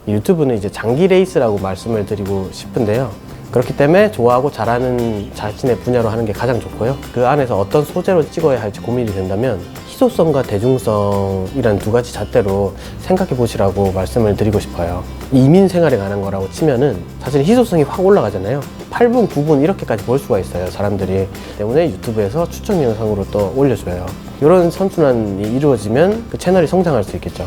유튜브는 이제 장기 레이스라고 말씀을 드리고 싶은데요. 그렇기 때문에 좋아하고 잘하는 자신의 분야로 하는 게 가장 좋고요. 그 안에서 어떤 소재로 찍어야 할지 고민이 된다면 희소성과 대중성이란 두 가지 잣대로 생각해 보시라고 말씀을 드리고 싶어요. 이민 생활에 관한 거라고 치면은 사실 희소성이 확 올라가잖아요. 8분, 9분 이렇게까지 볼 수가 있어요, 사람들이. 때문에 유튜브에서 추천 영상으로 또 올려줘요. 이런 선순환이 이루어지면 그 채널이 성장할 수 있겠죠.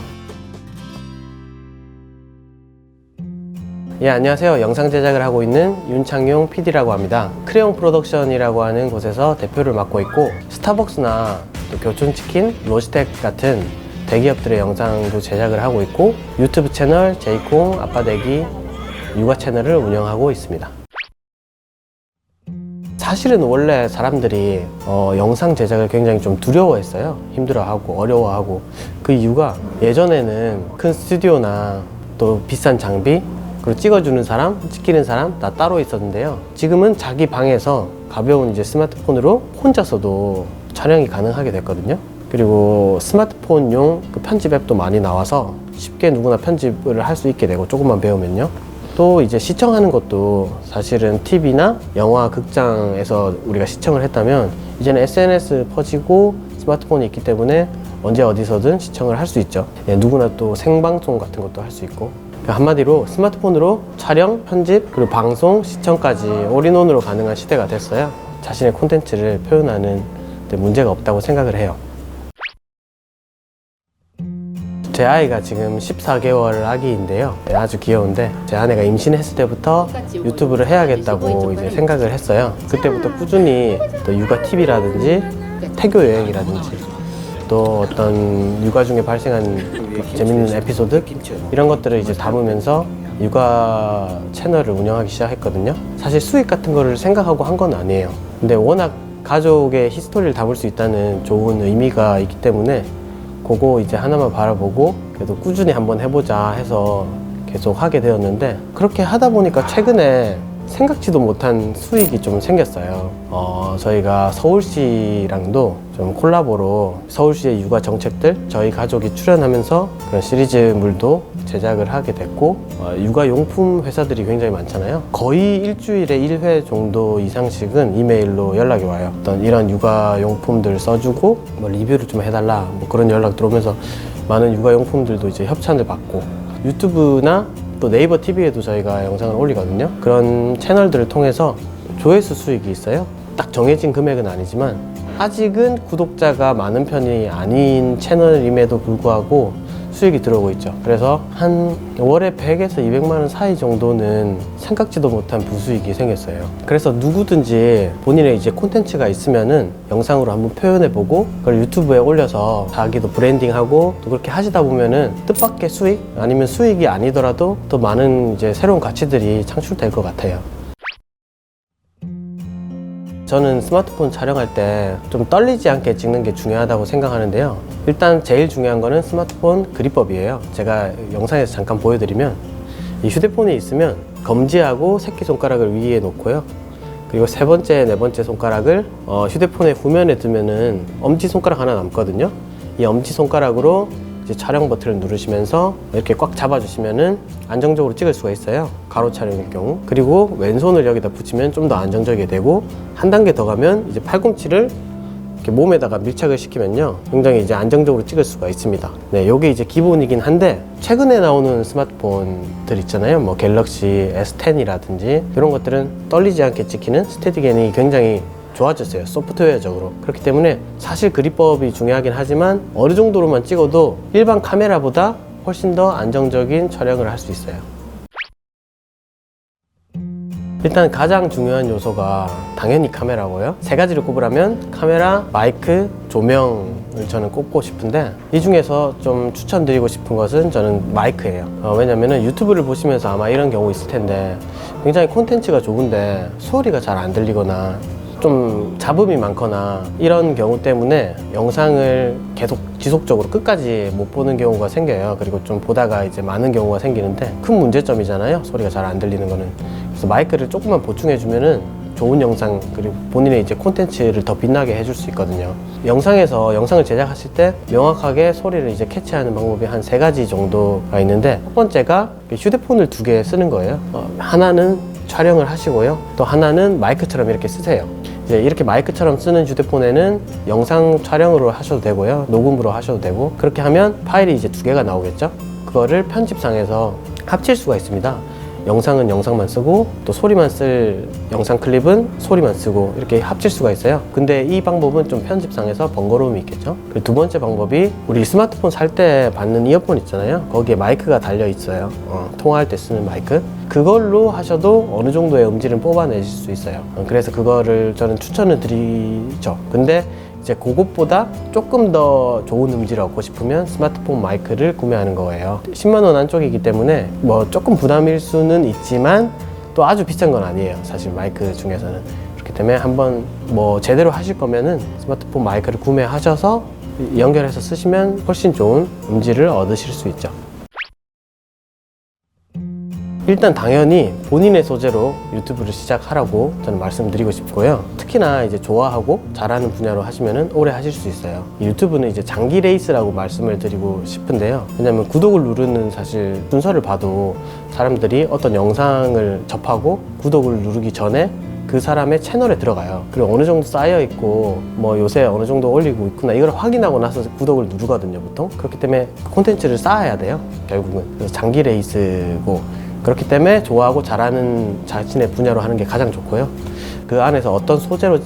예, 안녕하세요. 영상 제작을 하고 있는 윤창용 PD라고 합니다. 크레용 프로덕션이라고 하는 곳에서 대표를 맡고 있고, 스타벅스나 또 교촌치킨, 로지텍 같은 대기업들의 영상도 제작을 하고 있고, 유튜브 채널 제이콩 아빠대기 육아 채널을 운영하고 있습니다. 사실은 원래 사람들이 영상 제작을 굉장히 좀 두려워했어요. 힘들어하고 어려워하고. 그 이유가 예전에는 큰 스튜디오나 또 비싼 장비, 그리고 찍어주는 사람, 찍히는 사람 다 따로 있었는데요. 지금은 자기 방에서 가벼운 이제 스마트폰으로 혼자서도 촬영이 가능하게 됐거든요. 그리고 스마트폰용 그 편집 앱도 많이 나와서 쉽게 누구나 편집을 할 수 있게 되고, 조금만 배우면요. 또 이제 시청하는 것도 사실은 TV나 영화, 극장에서 우리가 시청을 했다면 이제는 SNS 퍼지고 스마트폰이 있기 때문에 언제 어디서든 시청을 할 수 있죠. 예, 누구나 또 생방송 같은 것도 할 수 있고. 한마디로 스마트폰으로 촬영, 편집, 그리고 방송, 시청까지 올인원으로 가능한 시대가 됐어요. 자신의 콘텐츠를 표현하는 데 문제가 없다고 생각을 해요. 제 아이가 지금 14개월 아기인데요. 아주 귀여운데, 제 아내가 임신했을 때부터 유튜브를 해야겠다고 이제 생각을 했어요. 그때부터 꾸준히 또 육아 팁이라든지 태교 여행이라든지 또 어떤 육아 중에 발생한 재밌는 에피소드, 이런 것들을 이제 담으면서 육아 채널을 운영하기 시작했거든요. 사실 수익 같은 거를 생각하고 한 건 아니에요. 근데 워낙 가족의 히스토리를 담을 수 있다는 좋은 의미가 있기 때문에 그거 이제 하나만 바라보고 그래도 꾸준히 한번 해보자 해서 계속 하게 되었는데, 그렇게 하다 보니까 최근에 생각지도 못한 수익이 좀 생겼어요. 저희가 서울시랑도 좀 콜라보로 서울시의 육아 정책들 저희 가족이 출연하면서 그런 시리즈물도 제작을 하게 됐고, 육아용품 회사들이 굉장히 많잖아요. 거의 일주일에 1회 정도 이상씩은 이메일로 연락이 와요. 어떤 이런 육아용품들 써주고 뭐 리뷰를 좀 해달라, 뭐 그런 연락 들어오면서 많은 육아용품들도 이제 협찬을 받고, 유튜브나 또 네이버 TV에도 저희가 영상을 올리거든요. 그런 채널들을 통해서 조회수 수익이 있어요. 딱 정해진 금액은 아니지만 아직은 구독자가 많은 편이 아닌 채널임에도 불구하고 수익이 들어오고 있죠. 그래서 한 월에 100에서 200만 원 사이 정도는 생각지도 못한 부수익이 생겼어요. 그래서 누구든지 본인의 이제 콘텐츠가 있으면은 영상으로 한번 표현해보고 그걸 유튜브에 올려서 자기도 브랜딩하고 또 그렇게 하시다 보면은 뜻밖의 수익, 아니면 수익이 아니더라도 또 많은 이제 새로운 가치들이 창출될 것 같아요. 저는 스마트폰 촬영할 때 좀 떨리지 않게 찍는 게 중요하다고 생각하는데요. 일단 제일 중요한 거는 스마트폰 그립법이에요. 제가 영상에서 잠깐 보여드리면, 이 휴대폰이 있으면 검지하고 새끼손가락을 위에 놓고요. 그리고 세 번째, 네 번째 손가락을 휴대폰의 후면에 두면은 엄지손가락 하나 남거든요. 이 엄지손가락으로 이제 촬영 버튼을 누르시면서 이렇게 꽉 잡아주시면은 안정적으로 찍을 수가 있어요. 가로 촬영일 경우. 그리고 왼손을 여기다 붙이면 좀 더 안정적이게 되고, 한 단계 더 가면 이제 팔꿈치를 이렇게 몸에다가 밀착을 시키면요, 굉장히 이제 안정적으로 찍을 수가 있습니다. 네, 요게 이제 기본이긴 한데, 최근에 나오는 스마트폰들 있잖아요. 뭐 갤럭시 S10이라든지 이런 것들은 떨리지 않게 찍히는 스테디겐이 굉장히 좋아졌어요, 소프트웨어적으로. 그렇기 때문에 사실 그립법이 중요하긴 하지만 어느 정도로만 찍어도 일반 카메라보다 훨씬 더 안정적인 촬영을 할 수 있어요. 일단 가장 중요한 요소가 당연히 카메라고요. 세 가지를 꼽으라면 카메라, 마이크, 조명을 저는 꼽고 싶은데, 이 중에서 좀 추천드리고 싶은 것은 저는 마이크예요. 왜냐면은 유튜브를 보시면서 아마 이런 경우 있을 텐데, 굉장히 콘텐츠가 좋은데 소리가 잘 안 들리거나 좀 잡음이 많거나 이런 경우 때문에 영상을 계속 지속적으로 끝까지 못 보는 경우가 생겨요. 그리고 좀 보다가 이제 많은 경우가 생기는데, 큰 문제점이잖아요, 소리가 잘 안 들리는 거는. 그래서 마이크를 조금만 보충해 주면은 좋은 영상 그리고 본인의 이제 콘텐츠를 더 빛나게 해줄 수 있거든요. 영상에서 영상을 제작하실 때 명확하게 소리를 이제 캐치하는 방법이 한 3가지 정도가 있는데, 첫 번째가 휴대폰을 2개 쓰는 거예요. 하나는 촬영을 하시고요, 또 하나는 마이크처럼 이렇게 쓰세요. 이제 이렇게 마이크처럼 쓰는 휴대폰에는 영상 촬영으로 하셔도 되고요, 녹음으로 하셔도 되고, 그렇게 하면 파일이 이제 2개가 나오겠죠. 그거를 편집상에서 합칠 수가 있습니다. 영상은 영상만 쓰고 또 소리만 쓸 영상 클립은 소리만 쓰고 이렇게 합칠 수가 있어요. 근데 이 방법은 좀 편집상에서 번거로움이 있겠죠. 그리고 2번째 방법이, 우리 스마트폰 살 때 받는 이어폰 있잖아요. 거기에 마이크가 달려 있어요. 통화할 때 쓰는 마이크. 그걸로 하셔도 어느 정도의 음질은 뽑아내실 수 있어요. 그래서 그거를 저는 추천을 드리죠. 근데 이제 그것보다 조금 더 좋은 음질을 얻고 싶으면 스마트폰 마이크를 구매하는 거예요. 10만 원 안쪽이기 때문에 뭐 조금 부담일 수는 있지만 또 아주 비싼 건 아니에요, 사실 마이크 중에서는. 그렇기 때문에 한번 뭐 제대로 하실 거면은 스마트폰 마이크를 구매하셔서 연결해서 쓰시면 훨씬 좋은 음질을 얻으실 수 있죠. 일단 당연히 본인의 소재로 유튜브를 시작하라고 저는 말씀드리고 싶고요. 특히나 이제 좋아하고 잘하는 분야로 하시면은 오래 하실 수 있어요. 유튜브는 이제 장기 레이스라고 말씀을 드리고 싶은데요. 왜냐면 구독을 누르는 사실 순서를 봐도 사람들이 어떤 영상을 접하고 구독을 누르기 전에 그 사람의 채널에 들어가요. 그리고 어느 정도 쌓여 있고 뭐 요새 어느 정도 올리고 있구나 이걸 확인하고 나서 구독을 누르거든요, 보통. 그렇기 때문에 콘텐츠를 쌓아야 돼요, 결국은. 그래서 장기 레이스고, 그렇기 때문에 좋아하고 잘하는 자신의 분야로 하는 게 가장 좋고요. 그 안에서 어떤 소재로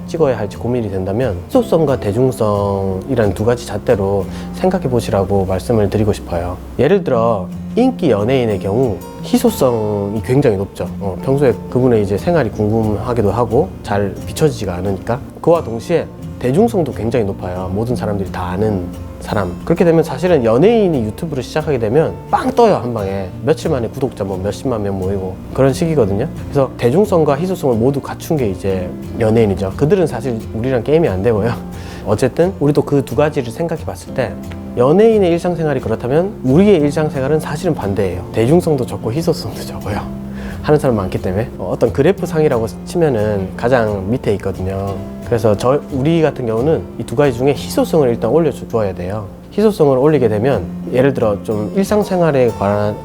찍어야 할지 고민이 된다면 희소성과 대중성이라는 2가지 잣대로 생각해 보시라고 말씀을 드리고 싶어요. 예를 들어 인기 연예인의 경우 희소성이 굉장히 높죠. 평소에 그분의 이제 생활이 궁금하기도 하고 잘 비춰지지가 않으니까. 그와 동시에 대중성도 굉장히 높아요. 모든 사람들이 다 아는 사람. 그렇게 되면 사실은 연예인이 유튜브를 시작하게 되면 빵 떠요, 한 방에. 며칠 만에 구독자 뭐 몇십만 명 모이고 그런 식이거든요. 그래서 대중성과 희소성을 모두 갖춘 게 이제 연예인이죠. 그들은 사실 우리랑 게임이 안 되고요. 어쨌든 우리도 그 2가지를 생각해 봤을 때 연예인의 일상생활이 그렇다면 우리의 일상생활은 사실은 반대예요. 대중성도 적고 희소성도 적어요. 하는 사람 많기 때문에. 어떤 그래프 상이라고 치면은 가장 밑에 있거든요. 그래서 우리 같은 경우는 이 2가지 중에 희소성을 일단 올려줘야 돼요. 희소성을 올리게 되면 예를 들어 좀 일상생활에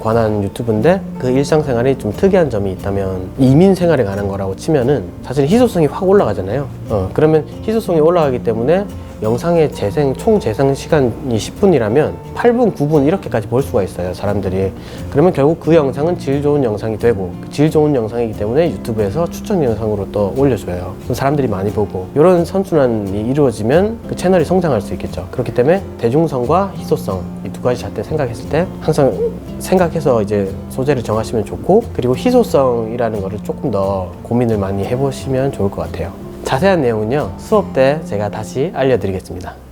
관한 유튜브인데 그 일상생활이 좀 특이한 점이 있다면 이민 생활에 관한 거라고 치면은 사실 희소성이 확 올라가잖아요. 그러면 희소성이 올라가기 때문에 영상의 총 재생 시간이 10분이라면 8분, 9분 이렇게까지 볼 수가 있어요, 사람들이. 그러면 결국 그 영상은 질 좋은 영상이 되고, 질 좋은 영상이기 때문에 유튜브에서 추천 영상으로 또 올려줘요. 그럼 사람들이 많이 보고, 이런 선순환이 이루어지면 그 채널이 성장할 수 있겠죠. 그렇기 때문에 대중성과 희소성, 이 2가지 잣대 생각했을 때 항상 생각해서 이제 소재를 정하시면 좋고, 그리고 희소성이라는 거를 조금 더 고민을 많이 해보시면 좋을 것 같아요. 자세한 내용은요, 수업 때 제가 다시 알려드리겠습니다.